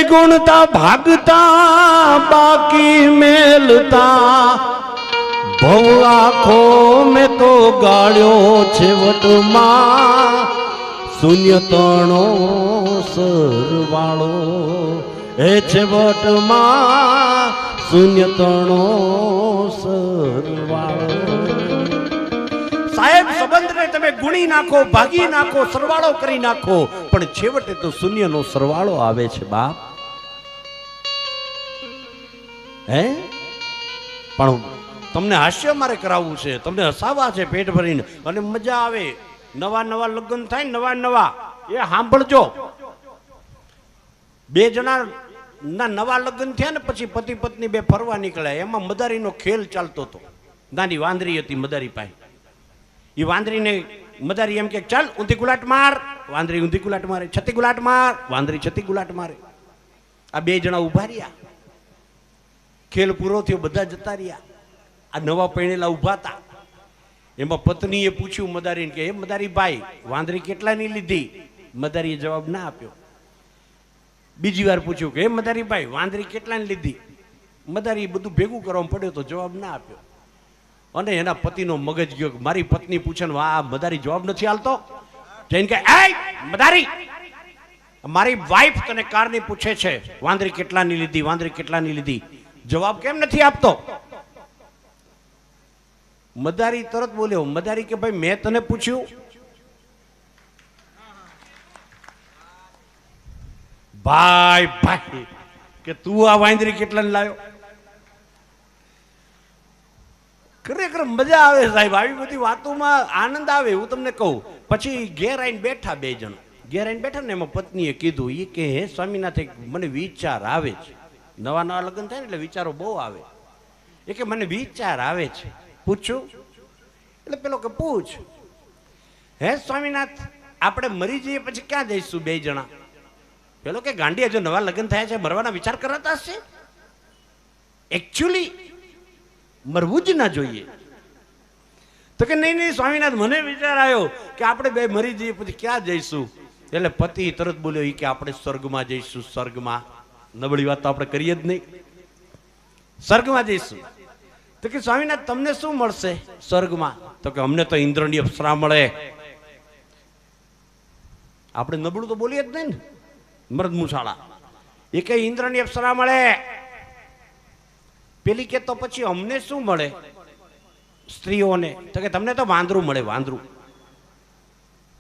गुणता भागता बाकी मेलता भव आखो में तो गाड़ो छेवट मां शून्य तणो सरवाळो हे छेवट मां शून्य तणो सरवाळो। साहेब संबंध ने तमे गुणी नाखो भागी नाखो सरवाळो करी नाखो पण छेवटे तो शून्य नो सरवाळो आवे छे बाप। હે પણ તમને હાસ્ય મારે કરાવવું છે, તમને હસાવા છે પેટ ભરીને અને મજા આવે। નવા નવા લગ્ન થાય નવા નવા એ સાંભળજો। બે જણા ના નવા લગ્ન થયા ને પછી પતિ પત્ની બે ફરવા નીકળ્યા, એમાં મદારીનો ખેલ ચાલતો હતો। નાની વાંદરી હતી મદારી પાસે, એ વાંદરીને મદારી એમ કે ચાલ ઊંધી ગુલાટ માર, વાંદરી ઊંધી ગુલાટ મારે, છતી ગુલાટ માર, વાંદરી છતી ગુલાટ મારે। આ બે જણા ઉભા રહ્યા, ખેલ પૂરો થયો, બધા જતા રહ્યા। આ નવા પરણેલા ઉભા હતા, એમાં પત્નીએ પૂછ્યું મદારીને કે હે મદારી ભાઈ વાંદરી કેટલાની લીધી? મદારીએ જવાબ ના આપ્યો। બીજી વાર પૂછ્યું કે હે મદારી ભાઈ વાંદરી કેટલાની લીધી? મદારીએ બધું ભેગું કરવામાં પડ્યો તો જવાબ ના આપ્યો। અને એના પતિનો મગજ ગયો, મારી પત્ની પૂછે ને આ મદારી જવાબ નથી આલતો, જઈને કે એ મદારી મારી વાઈફ તને કારની પૂછે છે વાંદરી કેટલાની લીધી, વાંદરી કેટલાની લીધી, જવાબ કેમ નથી આપતો? મદારી તરત બોલ્યો, મદારી કે ભાઈ મેં તને પૂછ્યું? ભાઈ ભાઈ કે તું આ વાંદરી કેટલાને લાવ્યો? ખરેખર મજા આવે સાહેબ, આવી બધી વાતોમાં આનંદ આવે। હું તમને કહું, પછી ઘેર આવીને બેઠા બે જણ, ઘેર આવીને બેઠા ને એમાં પત્નીએ કીધું એ કે હે સ્વામીનાથ મને વિચાર આવે છે, નવા નવા લગ્ન થાય ને એટલે વિચારો બહુ આવે। એ કે મને વિચાર આવે છે, પૂછું? એટલે પેલો કે પૂછ। હે સ્વામીનાથ આપણે મરી જઈએ પછી ક્યાં જઈશું બે જણા? પેલો કે ગાંડી હજુ નવા લગ્ન થયા છે, મરવાના વિચાર કરાતા હશે? એકચ્યુઅલી મરવું જ ના જોઈએ। તો કે નહીં નહીં સ્વામીનાથ મને વિચાર આવ્યો કે આપણે બે મરી જઈએ પછી ક્યાં જઈશું? એટલે પતિ તરત બોલ્યો એ કે આપણે સ્વર્ગમાં જઈશું। સ્વર્ગમાં? નબળી વાત તો આપણે કરીએ જ નહીં, સ્વર્ગમાં જઈશું। તો કે સ્વામીનાથ તમને શું મળશે સ્વર્ગમાં? તો કે અમને તો ઇન્દ્રની અપ્સરા મળે। આપણે નબળું તો બોલીએ જ નહીં ને, મર્દ મુસાળા। એ કે ઇન્દ્રની અપ્સરા મળે। પેલી કે તો પછી અમને શું મળે સ્ત્રીઓને? તો કે તમને તો વાંદરું મળે, વાંદરું।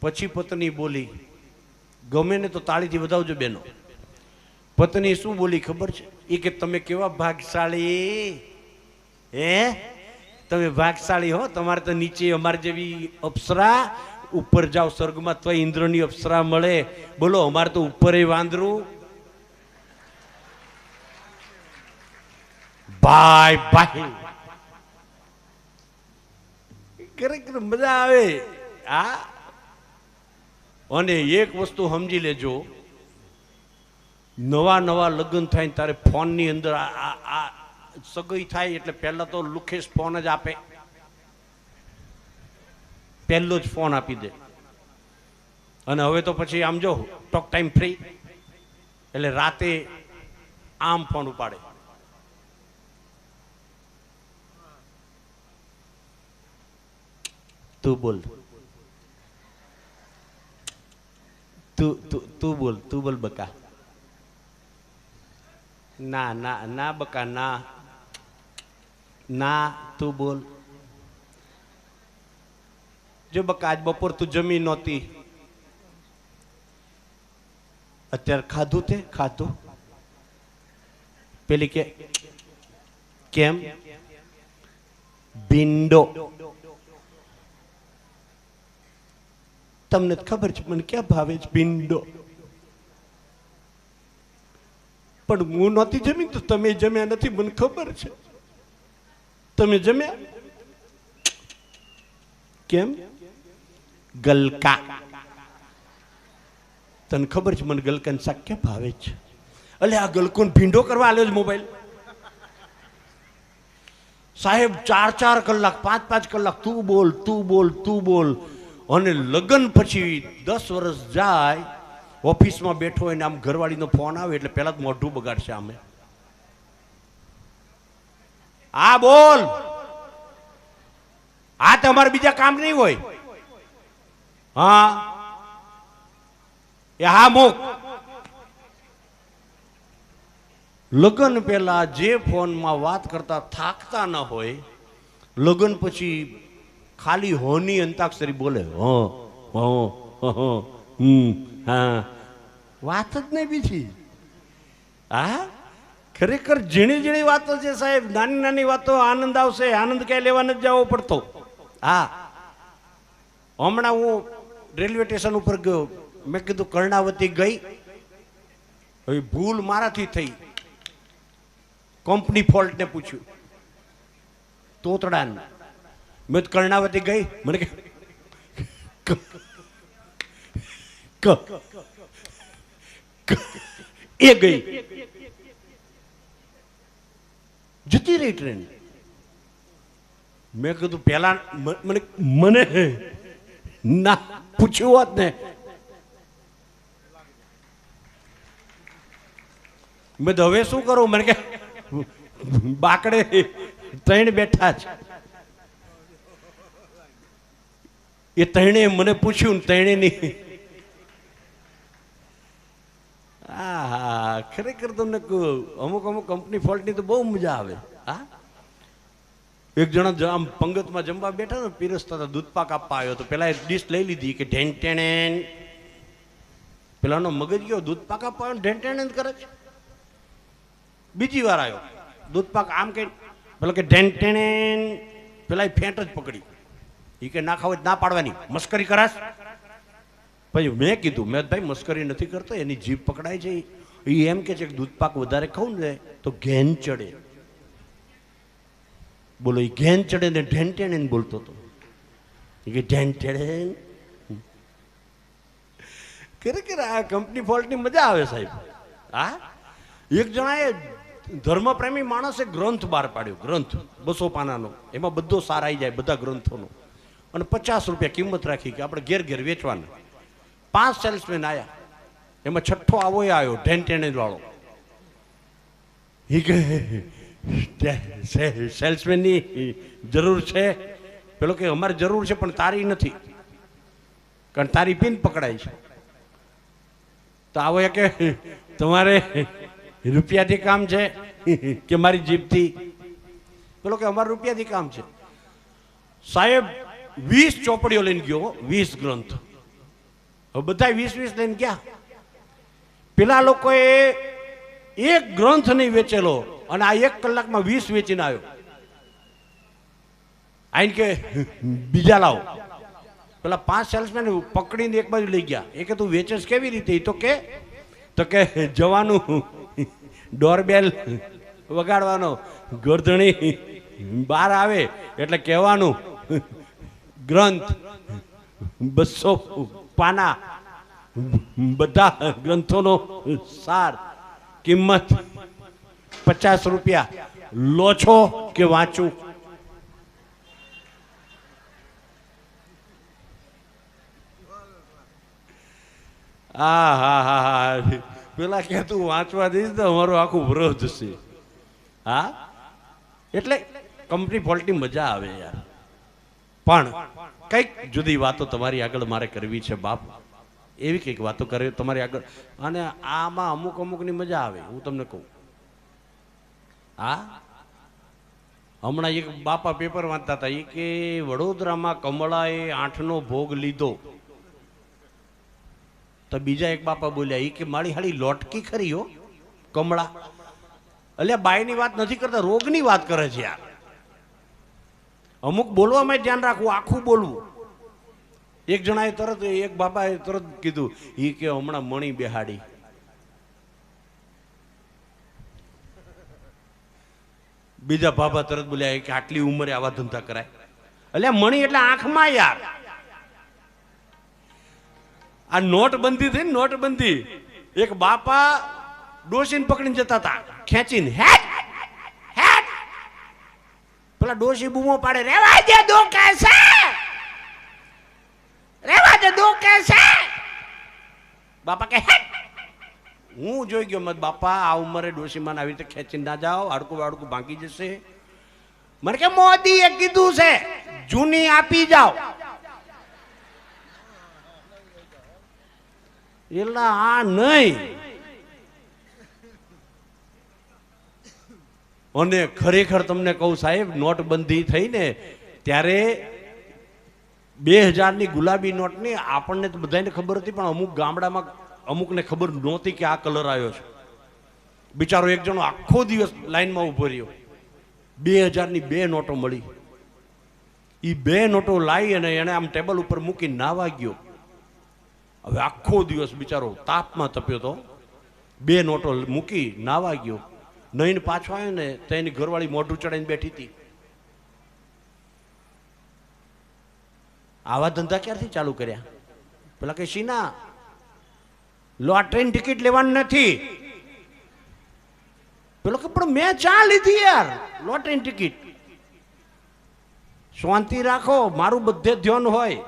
પછી પત્ની બોલી, ગમે ને તો તાળીથી વધાવજો બેનો। પત્ની શું બોલી ખબર છે? એ કે તમે કેવા ભાગશાળી, હે તમે ભાગશાળી હો, તમારે તો નીચે અમારે જેવી અપ્સરા, ઉપર જાઓ સ્વર્ગમાં તો ઇન્દ્રની અપ્સરા મળે, બોલો અમારે તો ઉપર વાંદરું। ભાઈ ભાઈ ખરેખર મજા આવે। હા, અને એક વસ્તુ સમજી લેજો, નવા નવા લગ્ન થાય ત્યારે ફોનની અંદર આ સગાઈ થાય એટલે પહેલા તો લુખેશ ફોન જ આપે, પહેલો જ ફોન આપી દે। અને હવે તો પછી આમ જો ટોક ટાઈમ ફ્રી, એટલે રાતે આમ ફોન ઉપાડે। તું બોલ, તું બોલ, તું બોલ બકા। ના ના ના બકા ના ના, તું બોલ। જો બકા આજ બપોર તું જમી નહોતી, અત્યારે ખાધું તે ખાધું? પેલી કે કેમ? ભીંડો। તમને ખબર છે મને ક્યાં ભાવે છે ભીંડો, પણ હું નહોતી જમી તો તમે જમ્યા નથી, મને ખબર છે। તમે જમ્યા કેમ? ગલકા। તને ખબર છે મને ગલકાનું શાક ક્યાં ભાવે છે? એટલે આ ગલકોને ભીંડો કરવા આલ્યો છે મોબાઈલ। સાહેબ 4-4 કલાક 5-5 કલાક તું બોલ તું બોલ તું બોલ, અને લગ્ન પછી 10 વર્ષ જાય ઓફિસમાં બેઠો હોય ને આમ ઘરવાળીનો ફોન આવે એટલે પહેલા જ મોઢું બગાડશે આમે. હા બોલ, આ તમારે બીજા કામ નહીં હોય. હા એ હા મૂક. લગ્ન પહેલા જે ફોનમાં વાત કરતા થાકતા ન હોય, લગ્ન પછી ખાલી હોની અંતાક્ષરી બોલે. હા વાત જ નહીં બીજી. હા ખરેખર ઝીણી ઝીણી વાતો છે સાહેબ, નાની નાની વાતો આનંદ આવશે. આનંદ ક્યાંય લેવા નથી જવો પડતો. હા હમણાં હું રેલવે સ્ટેશન ઉપર ગયો, મેં કીધું કર્ણાવતી ગઈ, હવે ભૂલ મારાથી થઈ. કંપની ફોલ્ટ ને પૂછ્યું તોતડાન, મેં કર્ણાવતી ગઈ, મને એ ગઈ, જતી રહી ટ્રેન. મેં કીધું પેલા મને ના પૂછ્યું હોત ને, મેં હવે શું કરું? મને કે બાકડે ત્રણ બેઠા છે, એ ત્રણે મને પૂછ્યું, ત્રણે ની. હા ખરેખર તમને અમુક અમુક કંપની ફોલ્ટની તો બહુ મજા આવે. હા એક જણા આમ પંગતમાં જમવા બેઠા ને, પીરસતા હતા, દૂધપાક આપવા આવ્યો તો પેલા ડીશ લઈ લીધી કે ઢેન ટેણે. પેલાનો મગજ ગયો, દૂધપાક આપવા આવ્યો ઢેન ટેણે કરે છે. બીજી વાર આવ્યો, દૂધપાક આમ કે પેલો કે ઢેન ટેણે, પેલા ફેંટ જ પકડી. એ કે ના ખાવ ના પાડવાની, મસ્કરી કરાશ. પછી મેં કીધું, મેં ભાઈ મસ્કરી નથી કરતો, એની જીભ પકડાય છે. એ એમ કે છે કે દૂધપાક વધારે ખાવું ને તો ઘેન ચડે. બોલો એ ઘેન ચડે ને ઢેન ટેણે બોલતો હતો. કે ઢેન ટેણે. ખરેખર આ કંપની ફોલ્ટની મજા આવે સાહેબ. હા એક જણાએ ધર્મપ્રેમી માણસે ગ્રંથ બહાર પાડ્યો, ગ્રંથ 200 પાનાનો, એમાં બધો સાર આવી જાય, બધા ગ્રંથોનો, અને 50 રૂપિયા કિંમત રાખી કે આપણે ઘેર ઘેર વેચવાના. 5 સેલ્સમેન આવ્યા, એમાં છઠ્ઠો આવો આવ્યો ઢેન ટેણે વાળો. એ કે સેલ્સમેનની જરૂર છે? પેલો કે અમારે જરૂર છે પણ તારી નથી, કારણ તારી પિન પકડાય છે. તો આવો કે તમારે રૂપિયાથી કામ છે કે મારી જીભથી? પેલો કે અમારે રૂપિયાથી કામ છે. સાહેબ 20 ચોપડીઓ લઈને ગયો, 20 ગ્રંથ. હવે બધા 20 લઈને ગયા. પેલા લોકોએ એક ગ્રંથ નહીં વેચેલો, અને આ 1 કલાકમાં 20 વેચીને આવ્યો. આઈને કે બીજા લાવો. પેલા 5 સેલ્સમેન પકડીને એક બાજુ લઈ ગયા. એ કે તું વેચેસ કેવી રીતે? તો કે જવાનું, ડોરબેલ વગાડવાનો, ગોરધણી બહાર આવે એટલે કહેવાનું ગ્રંથ 200 પાના, બધા ગ્રંથોનો સાર, કિંમત 50 રૂપિયા, લો છો કે વાંચું? હા હા હા હા પેલા કે તું વાંચવા દઈશ તો અમારું આખું વરસ જશે. હા એટલે કંપની ફોલ્ટની મજા આવે યાર. પણ કઈક જુદી વાતો તમારી આગળ મારે કરવી છે બાપ, એવી કંઈક વાતો કરવી તમારી આગળ. અને આમાં અમુક અમુકની મજા આવે, હું તમને કહું. હા હમણાં એક બાપા પેપર વાંચતા હતા, એ કે વડોદરામાં કમળાએ 8નો ભોગ લીધો. તો બીજા એક બાપા બોલ્યા, એ કે મારી હાળી લોટકી ખરી હો કમળા. એટલે બાયની વાત નથી કરતા, રોગની વાત કરે છે યાર. અમુક બોલવામાં ધ્યાન રાખવું, આખું બોલવું. એક જણાએ તરત, એક બાપાએ તરત કીધું, એ કે હમણાં મણી બેહાડી. બીજા બાપા તરત બોલ્યા કે આટલી ઉંમરે આવા ધંધા કરાય? એટલે મણી એટલે આંખમાં યાર. આ નોટબંધી થઈ ને, નોટબંધી, એક બાપા ડોશીને પકડીને જતા હતા, ખેંચીને, હેટ હેટ. પેલા ડોશી બૂમો પાડે, રેવા દે દુખે છે, રેવા દે દુખે છે. બાપા કે હેટ હું જોઈ ગયો મત બાપા આ ઉંમરે ડોશીમાને આવી રીતે ખેંચીને ના જાઓ, હાડકું વાડકું ભાંગી જશે. મને કે મોદીએ કીધું છે જૂની આપી જાઓ. એટલે આ નહીં. અને ખરેખર તમને કહું સાહેબ, નોટબંધી થઈ ને ત્યારે 2000ની ગુલાબી નોટની આપણને તો બધાને ખબર હતી, પણ અમુક ગામડામાં અમુકને ખબર નહોતી કે આ કલર આવ્યો છે. બિચારો એક જણો આખો દિવસ લાઈનમાં ઉભો રહ્યો. 2000ની 2 નોટો મળી. એ 2 નોટો લાવી અને એને આમ ટેબલ ઉપર મૂકી નાવા ગયો. હવે આખો દિવસ બિચારો તાપમાં તપ્યો તો. 2 નોટો મૂકી નાવા ગયો. નહીં પાછો આવ્યો ને તો એની ઘરવાળી મોઢું ચડાઈને બેઠી હતી. આવા ધંધા ક્યારથી ચાલુ કર્યા? પેલા કે સીના લોટરીની ટિકિટ લેવાની નથી. પેલો કે પણ મેં ચા લીધી યાર, લોટરીની ટિકિટ. શાંતિ રાખો, મારું બધે ધ્યાન હોય.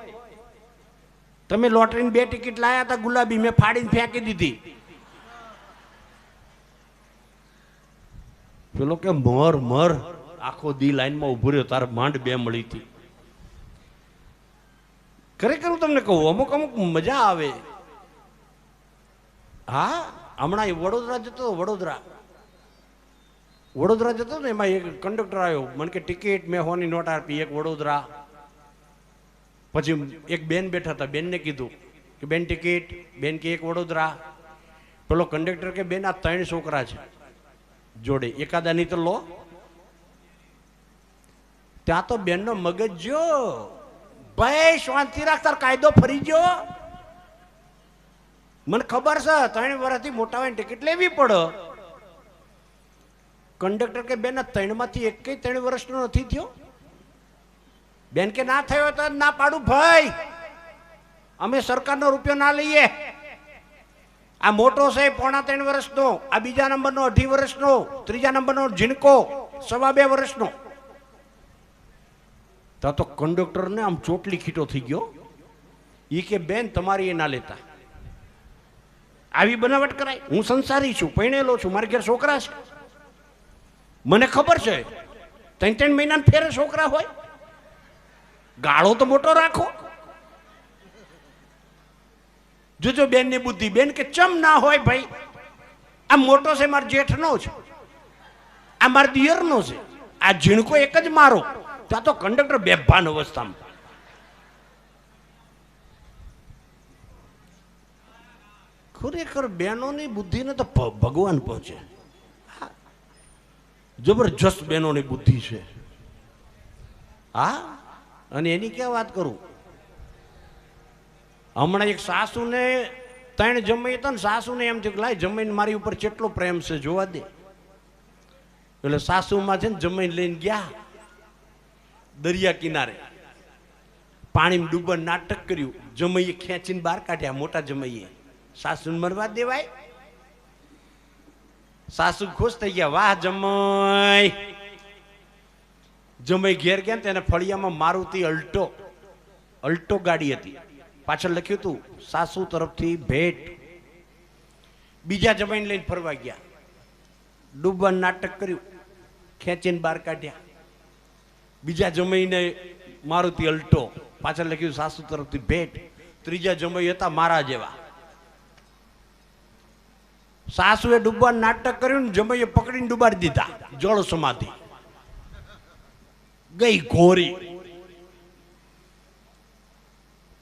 તમે લોટરીની 2 ટિકિટ લાયા હતા ગુલાબી, મેં ફાડીને ફેંકી દીધી. પેલો કે મર મર, આખો દી લાઈનમાં ઉભો રહ્યો, તારે માંડ 2 મળી હતી. ખરેખર હું તમને કહું, અમુક અમુક મજા આવે. હા, હમણાં વડોદરા જતો, વડોદરા જતો ને, એમાં એક કંડક્ટર આવ્યો. મને કે ટિકિટ, મેં હોની નોટ આપી, એક વડોદરા. પછી એક બેન બેઠા હતા, બેનને કીધું કે બેન ટિકિટ, બેન કે એક વડોદરા. પેલો કંડક્ટર કે બેન આ 3 છોકરા છે જોડે, એકાદા નહીં તો લો. ત્યાં તો બેનનો મગજ જો, ભાઈ શાંતિ રાખ, તાર કાયદો ફરી ગયો. મને ખબર છે 3 વર્ષથી મોટા હોય ટિકિટ લેવી પડે. કંડક્ટર કે બેન 3માંથી એકેય 3 વર્ષનો નથી થયો. બેન કે ના થયો તો ના પાડું ભાઈ, અમે સરકારનો રૂપિયો ના લઈએ. આ મોટો છે 3.25 વર્ષનો, આ બીજા નંબરનો 2.5 વર્ષનો, ત્રીજા નંબરનો ઝીણકો 2.25 વર્ષનો. તો કંડક્ટરને આમ ચોટલી ખીટો થઈ ગયો. એ કે બેન તમારી એ ના લેતા, આવી બનાવટ કરાય. હું સંસારી છું, પરણેલો છું, મારા ઘેર છોકરા છે. મને ખબર છે 3 મહિના ફેરે છોકરા હોય. ગાળો તો મોટો રાખો. જોજો બેન ની બુદ્ધિ. બેન કે ચમ ના હોય ભાઈ, આ મોટો છે મારા જેઠનો છે, આ મારા દિયરનો છે, આ ઝીણકો એક જ મારો. ત્યાં તો કંડક્ટર બેભાન અવસ્થામાં. ખરેખર બહેનોની બુદ્ધિને તો ભગવાન પહોંચે. જબરજસ્ત બહેનોની બુદ્ધિ છે. હા, અને એની ક્યાં વાત કરું. હમણાં એક સાસુને 3 જમાઈ હતા ને, સાસુને એમ થયું કે લાય જમાઈને મારી ઉપર કેટલો પ્રેમ છે જોવા દે. એટલે સાસુમાં છે ને જમાઈને લઈને ગયા દરિયા કિનારે, પાણીમાં ડૂબવા નાટક કર્યું. જમાઈએ ખેંચીને બહાર કાઢ્યા, મોટા જમાઈએ. સાસુને મરવા દેવાય? સાસુ ખુશ થઈ ગયા, વાહ જમાઈ. જમાઈ ઘેર ગયા તેને ફળિયામાં મારુતિ અલ્ટો ગાડી હતી, પાછળ લખ્યું હતું સાસુ તરફથી ભેટ. બીજા જમાઈને લઈને ફરવા ગયા, ડૂબવાનું નાટક કર્યું, ખેંચીને બહાર કાઢ્યા. બીજા જમાઈને મારુતિ અલ્ટો, પાછળ લખ્યું સાસુ તરફથી ભેટ. ત્રીજા જમાઈ હતા મારા જેવા. સાસુએ ડૂબવાનું નાટક કર્યું ને જમાઈએ પકડીને ડૂબાડી દીધા. જળ સમાધિ ગઈ ઘોરી.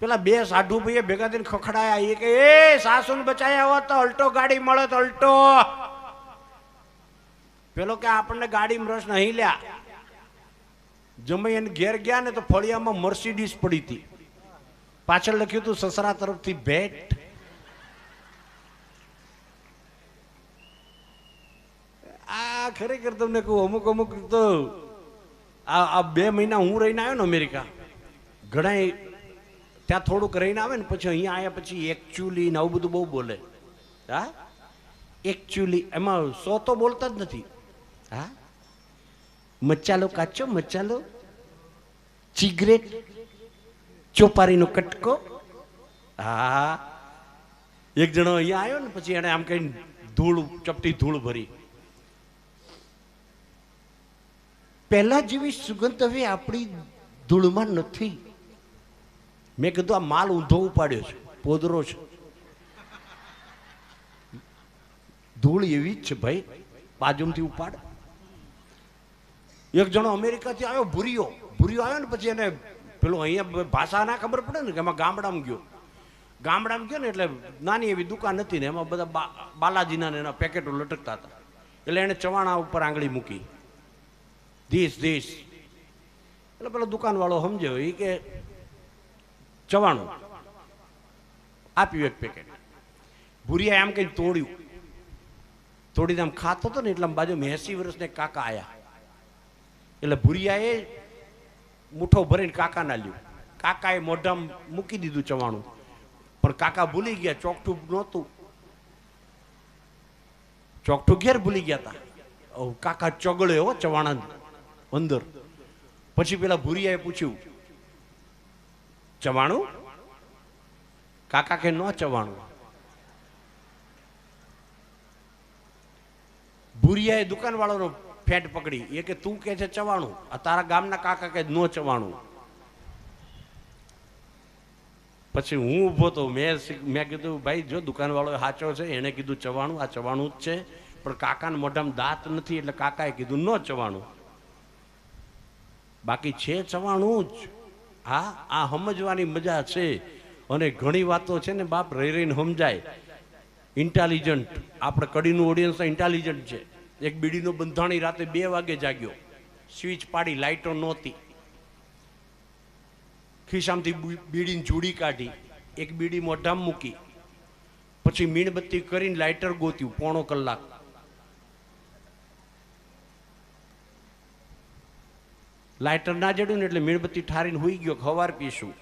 પેલા 2 સાધુ ભાઈએ ભેગા થઈને ખખડાયા. એ કે એ સાસુને બચાયા હોત તો અલ્ટો ગાડી મળે તો અલ્ટો. પેલો કે આપણને ગાડીમાં રસ નહીં લ્યા. જમાઈ એને ઘેર ગયા ને તો ફળિયામાં મર્સિડીઝ પડી હતી, પાછળ લખ્યું હતું સસરા તરફથી ભેટ. આ ખરેખર તમને કહું, અમુક તો આ 2 મહિના હું રહીને આવ્યો ને અમેરિકા, ઘણા ત્યાં થોડુંક રહીને આવે ને પછી અહીંયા આવ્યા પછી એકચ્યુઅલી ને આવું બધું બહુ બોલે. હા, એકચ્યુઅલી એમાં 100 તો બોલતા જ નથી. હા, મચાલો કાચો, મચાલો, સિગરેટ, ચોપારીનો કટકો. હા, એક જણો અહીંયા આવ્યો ને પછી એને આમ કહીને ધૂળ ચપટી ધૂળ ભરી. પહેલા જેવી સુગંધ હવે આપણી ધૂળમાં નથી. મેં કીધું આ માલ ઊંધો ઉપાડ્યો છે, પોદરો છે. ધૂળ એવી જ છે ભાઈ, બાજુમથી ઉપાડ. એક જણો અમેરિકાથી આવ્યો, ભૂરિયો આવ્યો ને પછી એને પેલું અહીંયા ભાષા ના ખબર પડે ને કે એમાં ગામડામાં ગયો ને એટલે નાની એવી દુકાન હતી ને એમાં બધા બાલાજીના ને એના પેકેટો લટકતા હતા. એટલે એને ચવાણા ઉપર આંગળી મૂકી, ધીસ એટલે પેલો દુકાનવાળો સમજ્યો એ કે ચવાણું આપ્યું એક પેકેટ. ભૂરિયા એમ કઈ તોડીને આમ ખાતો હતો ને એટલે બાજુ 80 વર્ષને કાકા આયા. એટલે ભૂરિયાએ મુઠ્ઠો ભરીને કાકાના લ્યું. કાકાએ મોઢામાં મૂકી દીધું ચવાણું, પણ કાકા ભૂલી ગયા, ચોકઠું નહોતું, ચોકઠું ઘેર ભૂલી ગયા હતા. કાકા ચોગળ્યો ચવાણા અંદર. પછી પેલા ભૂરિયાએ પૂછ્યું, ચવાણું? કાકા કે ન ચવાણું. ભૂરિયાએ દુકાનવાળાનો ફેટ પકડી, એ કે તું કે છે ચવાણું, આ તારા ગામના કાકા કે નો ચવાણું. પછી હું ઊભો તો મેં કીધું ભાઈ જો દુકાનવાળો સાચો છે, એને કીધું ચવાણું, આ ચવાણું જ છે, પણ કાકાના મોઢામાં દાંત નથી એટલે કાકાએ કીધું ન ચવાણું. બાકી છે ચવાણું જ. હા, આ સમજવાની મજા છે. અને ઘણી વાતો છે ને બાપ રહીને સમજાય. ઇન્ટેલિજન્ટ, આપણે કડીનું ઓડિયન્સ ઇન્ટેલિજન્ટ છે. એક બીડીનો બંધાણી રાતે 2 વાગે જાગ્યો, સ્વિચ પાડી, લાઇટો નહોતી, ખિસ્સામાંથી બીડીની જુડી કાઢી, એક બીડી મોઢામાં મૂકી, પછી મીણબત્તી કરીને લાઇટર ગોત્યું 1.5 કલાક. લાઇટર ના જડ્યું ને એટલે મીણબત્તી ઠારીને હુઈ ગયો, ખવાર પીશું.